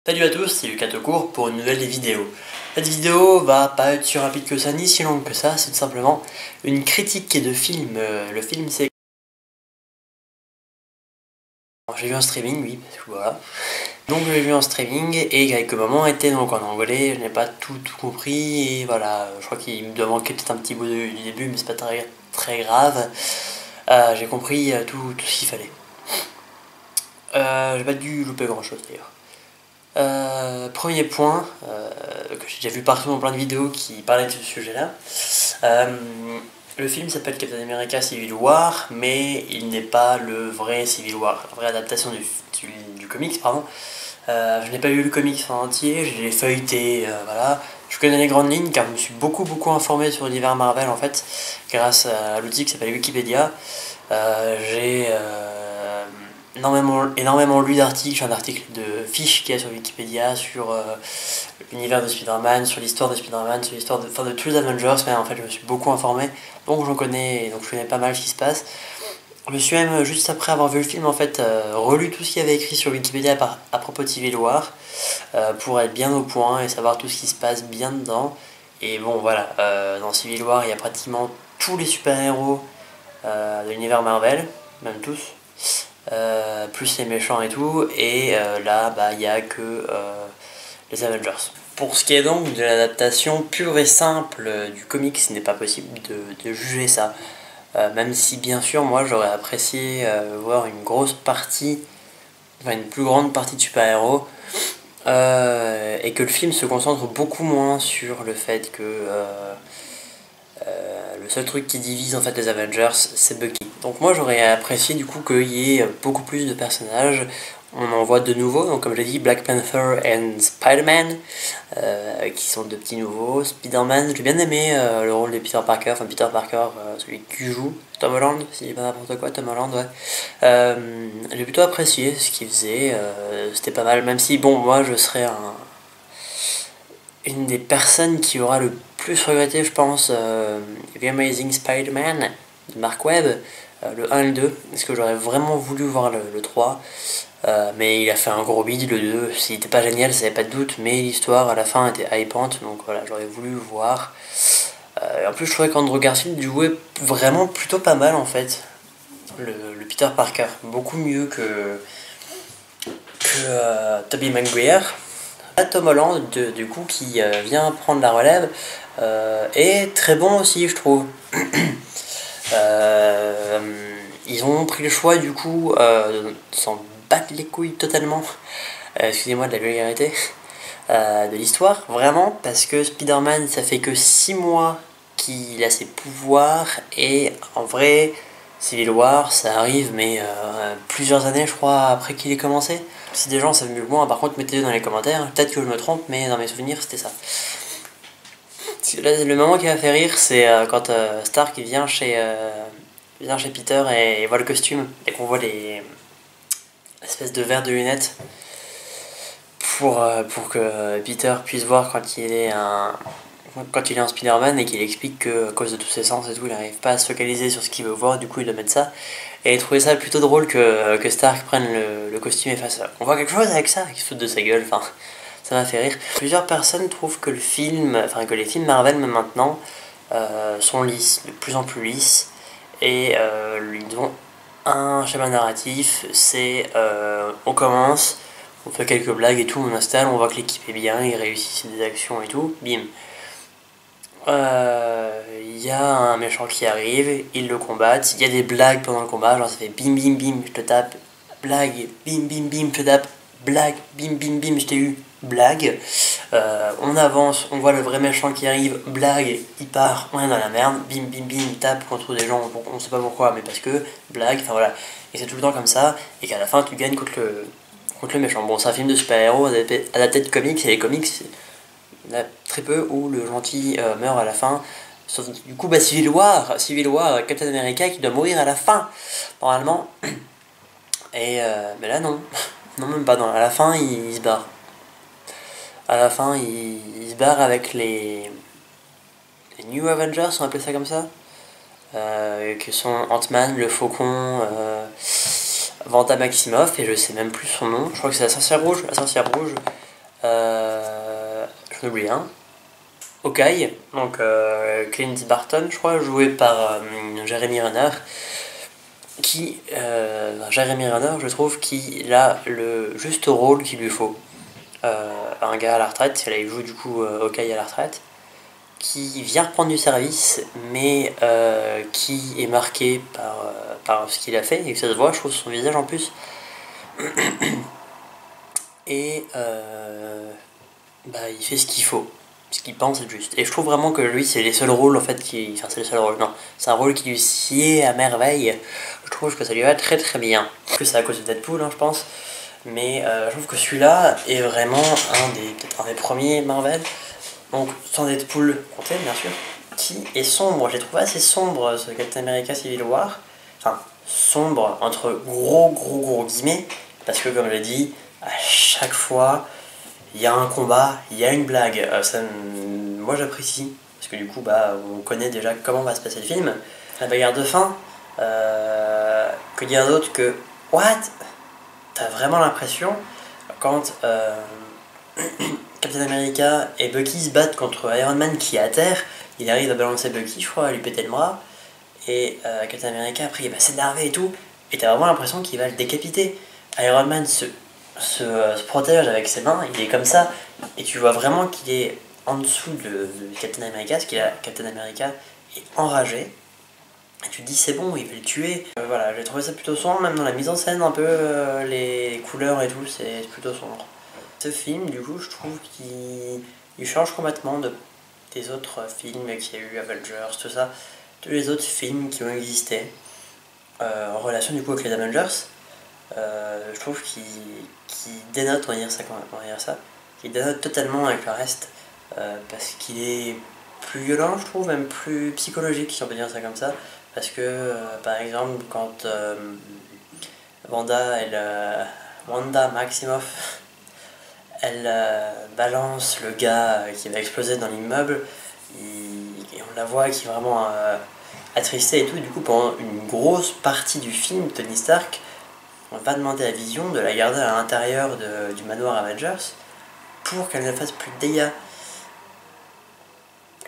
Salut à tous, c'est Lucas Tocourt pour une nouvelle vidéo. Cette vidéo va pas être si rapide que ça, ni si longue que ça, c'est tout simplement une critique de film. Le film c'est... J'ai vu en streaming, oui, parce que voilà. Donc j'ai vu en streaming et quelques moments étaient donc en anglais, je n'ai pas tout compris et voilà, je crois qu'il me doit manquer peut-être un petit bout du début, mais c'est pas très grave. J'ai compris tout ce qu'il fallait. J'ai pas dû louper grand chose d'ailleurs. Premier point, que j'ai déjà vu partout dans plein de vidéos qui parlaient de ce sujet-là. Le film s'appelle Captain America Civil War, mais il n'est pas le vrai Civil War, la vraie adaptation du comics, pardon. Je n'ai pas lu le comics en entier, je l'ai feuilleté, voilà. Je connais les grandes lignes car je me suis beaucoup informé sur l'univers Marvel en fait, grâce à l'outil qui s'appelle Wikipédia. J'ai énormément lu d'articles, j'ai un article de fiches qu'il y a sur Wikipédia sur l'univers de Spider-Man, sur l'histoire de Spider-Man, sur l'histoire de tous les Avengers, mais en fait je me suis beaucoup informé, donc je connais pas mal ce qui se passe. Je me suis même, juste après avoir vu le film, en fait, relu tout ce qu'il y avait écrit sur Wikipédia à propos de Civil War, pour être bien au point et savoir tout ce qui se passe bien dedans. Et bon voilà, dans Civil War il y a pratiquement tous les super-héros de l'univers Marvel, même tous. Plus les méchants et tout, et là il n'y a que les Avengers. Pour ce qui est donc de l'adaptation pure et simple du comics, ce n'est pas possible de juger ça. Même si bien sûr moi j'aurais apprécié voir une grosse partie, enfin une plus grande partie de super-héros, et que le film se concentre beaucoup moins sur le fait que le seul truc qui divise en fait les Avengers c'est Bucky. Donc moi j'aurais apprécié du coup qu'il y ait beaucoup plus de personnages. On en voit de nouveaux, donc comme j'ai dit, Black Panther et Spider-Man, qui sont de petits nouveaux. Spider-Man, j'ai bien aimé le rôle de Peter Parker, celui qui joue, Tom Holland, si je dis pas n'importe quoi, Tom Holland, ouais. J'ai plutôt apprécié ce qu'il faisait, c'était pas mal, même si bon, moi je serais une des personnes qui aura le plus regretté, je pense, The Amazing Spider-Man de Mark Webb, le 1 et le 2, parce que j'aurais vraiment voulu voir le 3, mais il a fait un gros bide, le 2, s'il était pas génial, ça n'avait pas de doute, mais l'histoire à la fin était hypante, donc voilà, j'aurais voulu le voir. En plus, je trouvais qu'Andrew Garfield jouait vraiment plutôt pas mal en fait, le Peter Parker, beaucoup mieux que Tobey Maguire. Tom Holland, du coup, qui vient prendre la relève, est très bon aussi, je trouve. Ils ont pris le choix, du coup, de s'en battre les couilles totalement, excusez-moi de la vulgarité, de l'histoire, vraiment, parce que Spider-Man, ça fait que 6 mois qu'il a ses pouvoirs, et en vrai, Civil War, ça arrive, mais plusieurs années, je crois, après qu'il ait commencé. Si des gens savent mieux que moi, par contre, mettez-le dans les commentaires. Peut-être que je me trompe, mais dans mes souvenirs, c'était ça. Là, le moment qui m'a fait rire, c'est quand Stark vient chez Peter et voit le costume, et qu'on voit l'espèce de verre de lunettes pour que Peter puisse voir quand il est en Spider-Man et qu'il explique que à cause de tous ses sens et tout, il n'arrive pas à se focaliser sur ce qu'il veut voir, du coup il doit mettre ça. Et j'ai trouvé ça plutôt drôle que Stark prenne le costume et fasse on voit quelque chose avec ça, qu'il se fout de sa gueule, enfin ça m'a fait rire. Plusieurs personnes trouvent que que les films Marvel même maintenant sont lisses, de plus en plus lisses, et ils ont un schéma narratif, c'est on commence, on fait quelques blagues et tout, on installe, on voit que l'équipe est bien, ils réussissent des actions et tout, bim. Il y a un méchant qui arrive, ils le combattent, il y a des blagues pendant le combat, genre ça fait bim bim bim, je te tape, blague, bim bim bim, je te tape, blague, bim bim bim, je t'ai eu, blague. On avance, on voit le vrai méchant qui arrive, blague, il part, on est dans la merde, bim bim bim, il tape contre des gens, on sait pas pourquoi, mais parce que, blague, enfin voilà. Et c'est tout le temps comme ça, et qu'à la fin tu gagnes contre le méchant. Bon, c'est un film de super-héros adapté de comics, et les comics, il y en a très peu où le gentil meurt à la fin. Sauf du coup, Civil War, Captain America qui doit mourir à la fin, normalement. Et mais là, non. Non, même pas. Non. À la fin, il se barre. À la fin, il se barre avec les New Avengers, on appelle ça comme ça. Que sont Ant-Man, le Faucon, Vanta Maximoff, et je sais même plus son nom. Je crois que c'est la sorcière rouge. J'en oublie un. Hawkeye, donc Clint Barton, je crois, joué par Jeremy Renner, Jeremy Renner, je trouve qu'il a le juste rôle qu'il lui faut. Un gars à la retraite, là il joue du coup Hawkeye à la retraite, qui vient reprendre du service, mais qui est marqué par ce qu'il a fait, et que ça se voit, je trouve, son visage en plus. Et il fait ce qu'il faut, ce qu'il pense être juste. Et je trouve vraiment que lui, c'est les seuls rôles en fait qui. Enfin, c'est le seul rôle, non. C'est un rôle qui lui sied à merveille. Je trouve que ça lui va très très bien. Que c'est à cause de Deadpool, hein, je pense. Mais je trouve que celui-là est vraiment peut-être un des premiers Marvel. Donc, sans Deadpool compté, bien sûr. Qui est sombre. Je l'ai trouvé assez sombre, ce Captain America Civil War. Enfin, sombre entre gros guillemets. Parce que, comme je l'ai dit, à chaque fois, il y a un combat, il y a une blague. Moi, j'apprécie. Parce que du coup, on connaît déjà comment va se passer le film. La bagarre de fin. Que dire d'autre que... What? T'as vraiment l'impression, quand Captain America et Bucky se battent contre Iron Man qui est à terre, il arrive à balancer Bucky, je crois, à lui péter le bras, et Captain America après il va s'énerver et tout, et t'as vraiment l'impression qu'il va le décapiter. Iron Man se protège avec ses mains, il est comme ça, et tu vois vraiment qu'il est en dessous de Captain America, parce que Captain America est enragé. Et tu te dis c'est bon, il va le tuer. Voilà, j'ai trouvé ça plutôt sombre, même dans la mise en scène, un peu les couleurs et tout, c'est plutôt sombre. Ce film, du coup, je trouve qu'il change complètement des autres films qu'il y a eu, Avengers, tout ça, tous les autres films qui ont existé en relation du coup avec les Avengers. Je trouve qu'il dénote, on va dire ça, qu'il dénote totalement avec le reste, parce qu'il est plus violent, je trouve, même plus psychologique, si on peut dire ça comme ça. Parce que, par exemple, quand Wanda Maximoff, elle balance le gars qui va exploser dans l'immeuble, et on la voit qui est vraiment attristée et tout. Du coup, pendant une grosse partie du film, Tony Stark on va demander à Vision de la garder à l'intérieur du manoir Avengers pour qu'elle ne fasse plus de dégâts.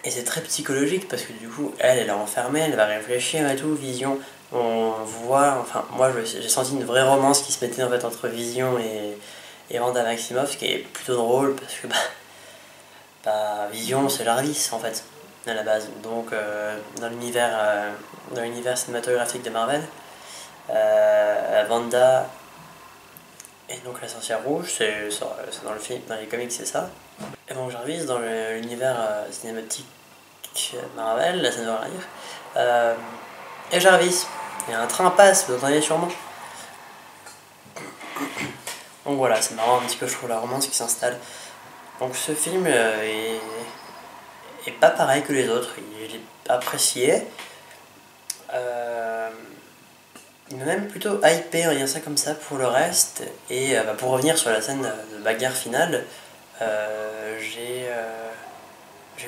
Et c'est très psychologique parce que du coup, elle est enfermée, elle va réfléchir et tout. Vision, on voit, enfin, moi j'ai senti une vraie romance qui se mettait en fait entre Vision et Wanda Maximoff, ce qui est plutôt drôle parce que Vision c'est Jarvis en fait, à la base. Donc, dans l'univers cinématographique de Marvel, Wanda et donc la sorcière rouge, c'est dans le film, dans les comics c'est ça. Et donc Jarvis dans l'univers cinématique Marvel, ça ne veut rien dire. Et Jarvis, il y a un train passe, vous entendez sûrement. Donc voilà, c'est marrant un petit peu, je trouve, la romance qui s'installe. Donc ce film est pas pareil que les autres, il est apprécié. Il m'a même plutôt hypé, on va dire ça comme ça, pour le reste. Et pour revenir sur la scène de bagarre finale, j'ai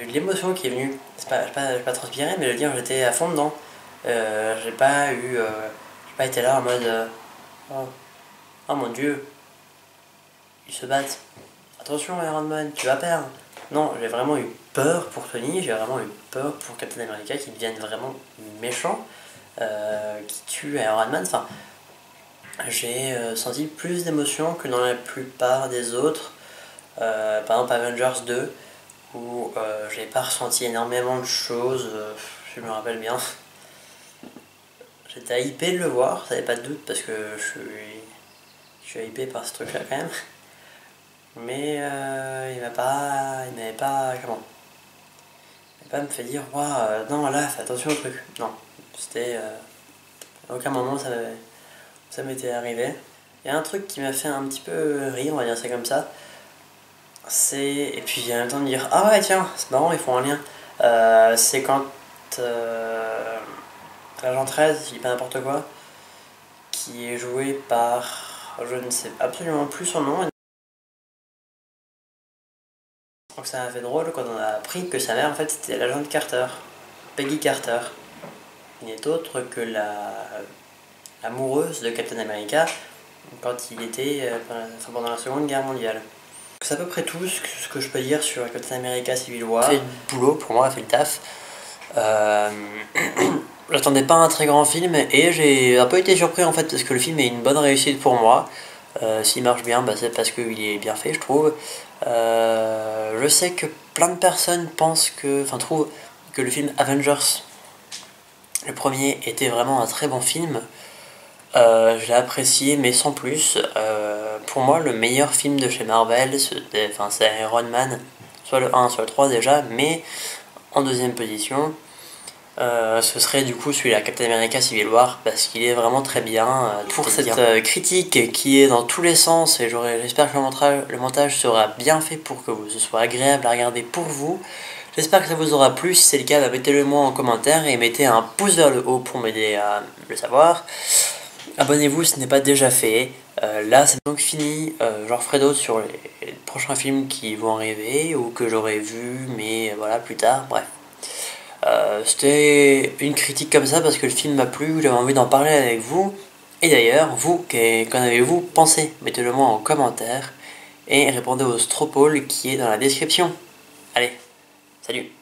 eu de l'émotion qui est venue. J'ai pas transpiré, mais je veux dire, j'étais à fond dedans. J'ai pas été là en mode oh mon dieu, ils se battent. Attention Iron Man, tu vas perdre. Non, j'ai vraiment eu peur pour Tony, j'ai vraiment eu peur pour Captain America qui devienne vraiment méchant, qui tue Iron Man. Enfin, j'ai senti plus d'émotions que dans la plupart des autres. Par exemple Avengers 2, où j'ai pas ressenti énormément de choses, je me rappelle bien. J'étais hypé de le voir, ça n'avait pas de doute, parce que je suis hypé par ce truc-là quand même. Mais il m'avait pas, comment, il m'a pas me fait dire, non là, fais attention au truc. Non, c'était, à aucun moment ça m'était arrivé. Il y a un truc qui m'a fait un petit peu rire, on va dire ça comme ça. Et puis en même temps de dire, ah ouais tiens, c'est marrant, ils font un lien. C'est quand l'agent 13, je dis pas n'importe quoi, qui est joué par, je ne sais absolument plus son nom. Donc ça m'a fait drôle quand on a appris que sa mère en fait c'était l'agent Carter, Peggy Carter, qui n'est autre que l'amoureuse de Captain America quand il était pendant la Seconde Guerre mondiale. C'est à peu près tout ce que je peux dire sur Captain America Civil War. Elle a fait le boulot, pour moi, elle a fait le taf. J'attendais pas un très grand film et j'ai un peu été surpris en fait parce que le film est une bonne réussite pour moi. S'il marche bien, bah, c'est parce qu'il est bien fait, je trouve. Je sais que plein de personnes trouvent que le film Avengers, le premier, était vraiment un très bon film. Je l'ai apprécié, mais sans plus. Pour moi, le meilleur film de chez Marvel, c'est Iron Man, soit le 1, soit le 3 déjà, mais en deuxième position. Ce serait du coup celui-là, Captain America Civil War, parce qu'il est vraiment très bien. Pour cette critique qui est dans tous les sens, et j'espère que le montage sera bien fait pour que ce soit agréable à regarder pour vous. J'espère que ça vous aura plu. Si c'est le cas, bah, mettez-le moi en commentaire et mettez un pouce vers le haut pour m'aider à le savoir. Abonnez-vous si ce n'est pas déjà fait. Là, c'est donc fini. J'en ferai d'autres sur les prochains films qui vont arriver ou que j'aurai vu, mais voilà, plus tard. Bref. C'était une critique comme ça parce que le film m'a plu, j'avais envie d'en parler avec vous. Et d'ailleurs, vous, qu'en avez-vous pensé? Mettez-le moi en commentaire et répondez au Stropole qui est dans la description. Allez, salut!